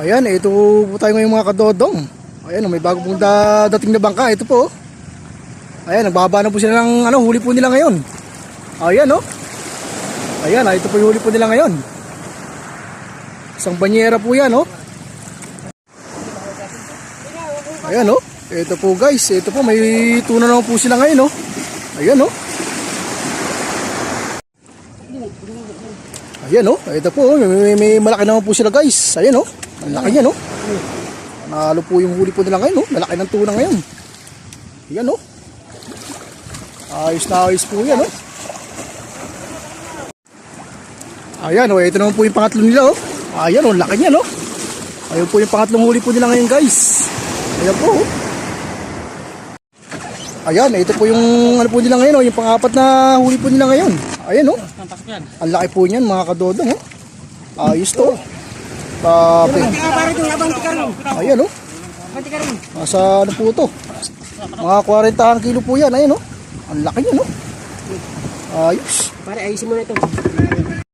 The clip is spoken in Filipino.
Ayan, ito po tayo ngayon mga kadodong. Ayan, may bago pong dating na bangka. Ito po. Ayan, nagbaba na po sila ng huli po nila ngayon. Ayan, oh. Ayan, ito po yung huli po nila ngayon. Isang banyera po yan, oh. Ayan, oh. Ito po guys, ito po may tuna naman po sila ngayon, oh. Ayan, oh. Ayan, oh. Ito po, may malaki naman po sila guys. Ayan, oh. Ang laki niya, no? Nalo po yung huli po nila ngayon, no? Malaki ng tuna ngayon. Ayan, no? Ayos na ayos po yan, no? Ayan, oh. Ito naman po yung pangatlo nila, oh. Ayan, oh. Laki niya, no? Ayan po yung pangatlong huli po nila ngayon, guys. Ayan po, oh. Ayan, ito po yung ano po nila ngayon, oh. Yung pang-apat na huli po nila ngayon. Ayan, oh. Ang laki po niyan, mga kadodong, oh. Ayos to. Grabe. Ayan, oh. Nasa ano po ito? Mga 40 kilo po yan. Ayan, oh. Ang laki niya, no? Ayos. Pare, ayusin mo na ito.